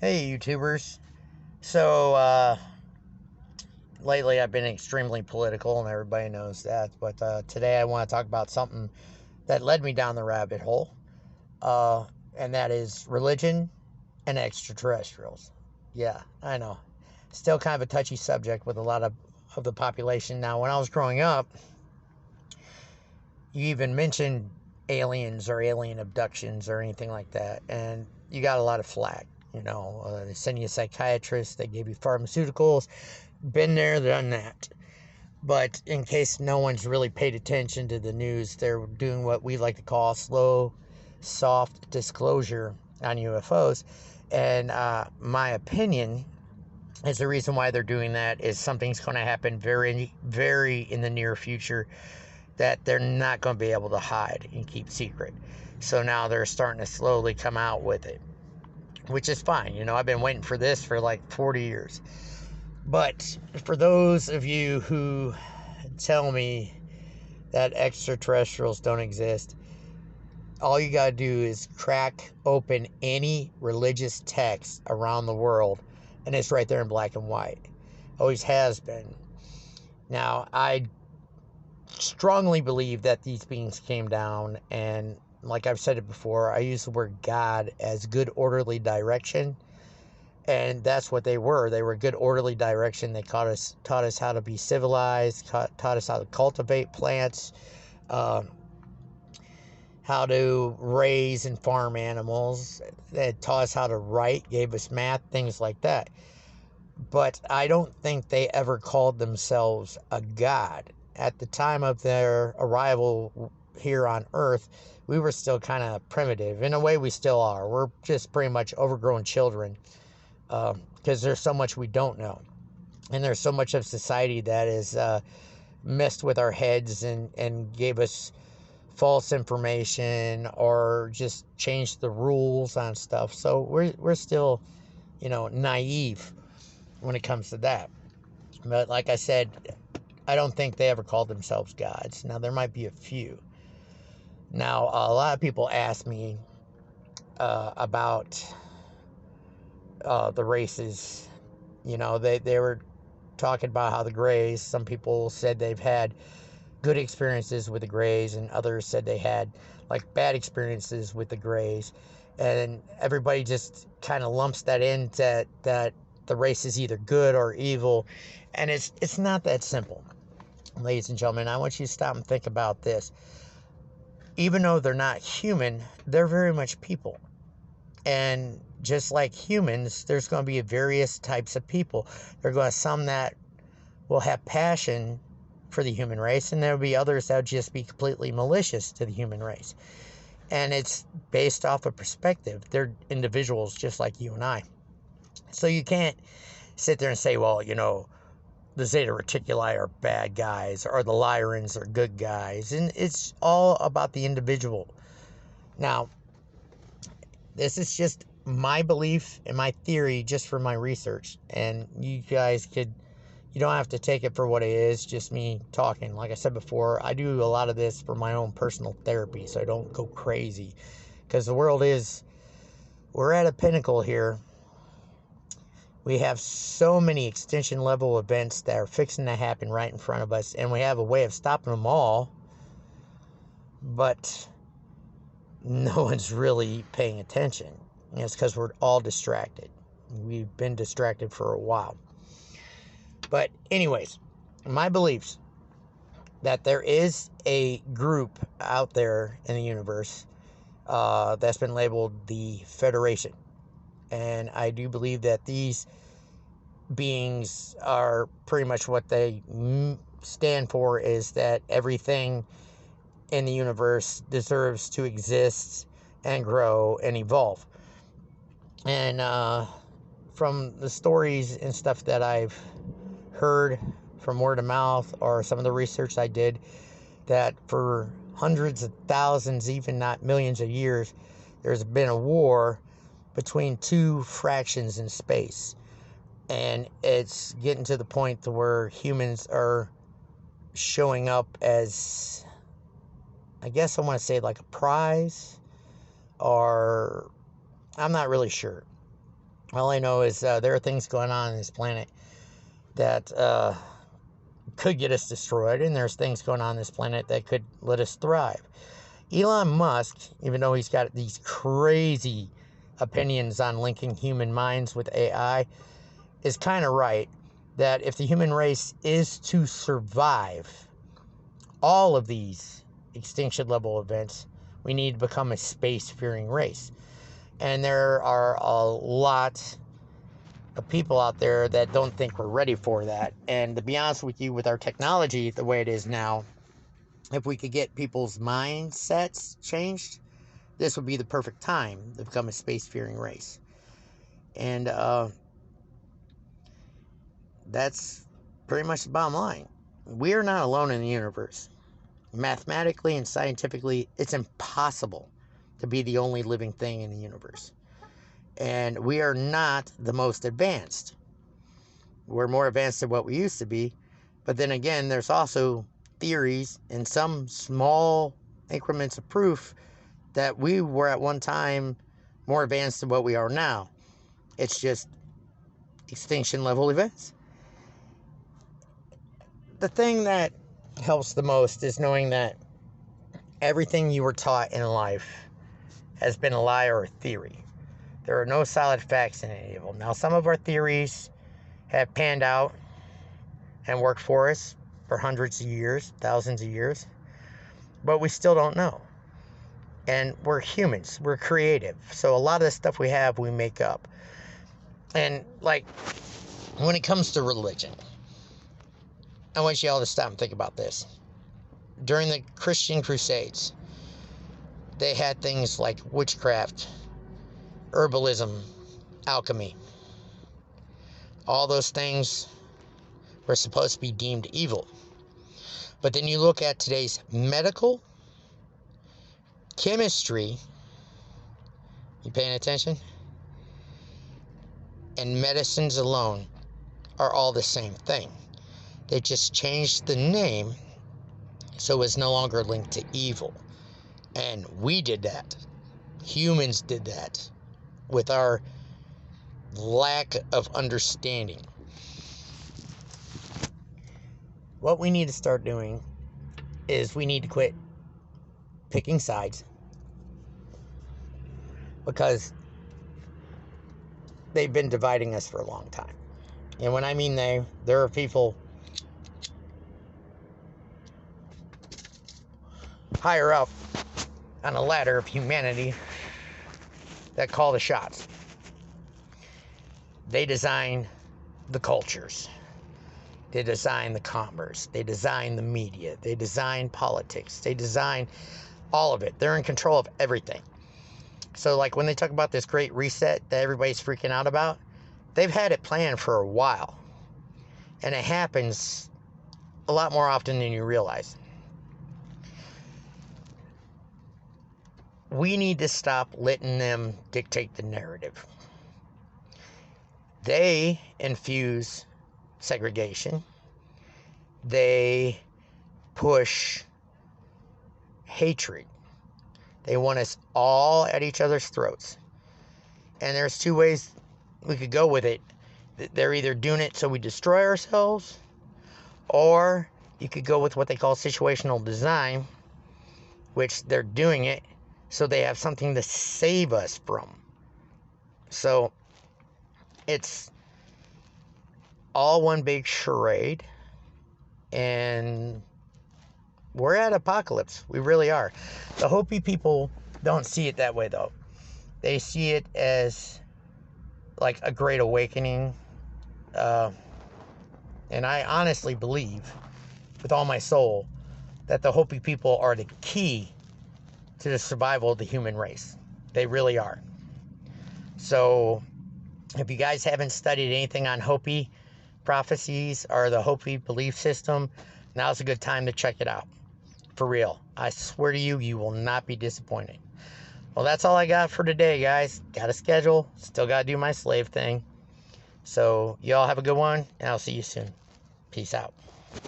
Hey, YouTubers. So, lately I've been extremely political, and everybody knows that. But today I want to talk about something that led me down the rabbit hole, uh, and that is religion and extraterrestrials. Yeah, I know. Still kind of a touchy subject with a lot of the population. Now, when I was growing up, you even mentioned aliens or alien abductions or anything like that, and you got a lot of flack. They send you a psychiatrist, they give you pharmaceuticals. Been there, done that. But in case no one's really paid attention to the news, they're doing what we like to call slow, soft disclosure on UFOs. And my opinion is the reason why they're doing that is something's going to happen very, very in the near future that they're not going to be able to hide and keep secret. So now they're starting to slowly come out with it, which is fine. I've been waiting for this for like 40 years. But for those of you who tell me that extraterrestrials don't exist, all you gotta do is crack open any religious text around the world, and it's right there in black and white. Always has been. Now, I strongly believe that these beings came down, and like I've said it before, I use the word God as good orderly direction. And that's what they were. They were good orderly direction. They taught us how to be civilized, taught us how to cultivate plants, uh, how to raise and farm animals. They taught us how to write, gave us math, things like that. But I don't think they ever called themselves a god. At the time of their arrival here on Earth, we were still kind of primitive. In a way, we still are. We're just pretty much overgrown children, because there's so much we don't know. And there's so much of society that is messed with our heads and gave us false information or just changed the rules on stuff. So we're still, naive when it comes to that. But like I said, I don't think they ever called themselves gods. Now, there might be a few. Now, a lot of people ask me about the races. They were talking about how the Greys, some people said they've had good experiences with the Greys, and others said they had like bad experiences with the Greys. And everybody just kind of lumps that in that the race is either good or evil. And it's not that simple. Ladies and gentlemen, I want you to stop and think about this. Even though they're not human, they're very much people. And just like humans, there's going to be various types of people. There are going to some that will have passion for the human race, and there will be others that will just be completely malicious to the human race. And it's based off of perspective. They're individuals just like you and I. So you can't sit there and say, well, the Zeta Reticuli are bad guys or the Lyrans are good guys. And it's all about the individual. Now, this is just my belief and my theory just for my research. And you guys you don't have to take it for what it is, just me talking. Like I said before, I do a lot of this for my own personal therapy, so I don't go crazy. Because we're at a pinnacle here. We have so many extinction level events that are fixing to happen right in front of us, and we have a way of stopping them all, but no one's really paying attention. And it's because we're all distracted. We've been distracted for a while. But anyways, my beliefs that there is a group out there in the universe that's been labeled the Federation. And I do believe that these beings are pretty much what they stand for, is that everything in the universe deserves to exist and grow and evolve. And from the stories and stuff that I've heard from word of mouth or some of the research I did, that for hundreds of thousands, even not millions of years, there's been a war between two fractions in space. And it's getting to the point to where humans are showing up as, I guess I want to say, like a prize, or I'm not really sure. All I know is there are things going on this planet that could get us destroyed, and there's things going on this planet that could let us thrive. Elon Musk, even though he's got these crazy opinions on linking human minds with AI, is kind of right that if the human race is to survive all of these extinction level events, we need to become a space-faring race. And there are a lot of people out there that don't think we're ready for that. And to be honest with you, with our technology the way it is now, if we could get people's mindsets changed, this would be the perfect time to become a space-faring race. And that's pretty much the bottom line. We are not alone in the universe. Mathematically and scientifically, it's impossible to be the only living thing in the universe. And we are not the most advanced. We're more advanced than what we used to be. But then again, there's also theories and some small increments of proof that we were at one time more advanced than what we are now. It's just extinction level events. The thing that helps the most is knowing that everything you were taught in life has been a lie or a theory. There are no solid facts in any of them. Now, some of our theories have panned out and worked for us for hundreds of years, thousands of years, but we still don't know. And we're humans, we're creative. So a lot of the stuff we have, we make up. And like, when it comes to religion, I want you all to stop and think about this. During the Christian Crusades, they had things like witchcraft, herbalism, alchemy. All those things were supposed to be deemed evil. But then you look at today's medical, chemistry, you paying attention? And medicines alone are all the same thing. They just changed the name so it's no longer linked to evil. And we did that. Humans did that with our lack of understanding. What we need to start doing is we need to quit picking sides, because they've been dividing us for a long time. And when I mean they, there are people higher up on the ladder of humanity that call the shots. They design the cultures. They design the commerce. They design the media. They design politics. They design all of it. They're in control of everything. So like when they talk about this great reset that everybody's freaking out about, they've had it planned for a while. And it happens a lot more often than you realize. We need to stop letting them dictate the narrative. They infuse segregation. They push hatred. They want us all at each other's throats. And there's two ways we could go with it. They're either doing it so we destroy ourselves, or you could go with what they call situational design, which they're doing it so they have something to save us from. So it's all one big charade, and we're at apocalypse. We really are. The Hopi people don't see it that way, though. They see it as like a great awakening. And I honestly believe with all my soul that the Hopi people are the key to the survival of the human race. They really are. So if you guys haven't studied anything on Hopi prophecies or the Hopi belief system, now's a good time to check it out. For real. I swear to you, you will not be disappointed. Well, that's all I got for today, guys. Got a schedule. Still got to do my slave thing. So y'all have a good one, and I'll see you soon. Peace out.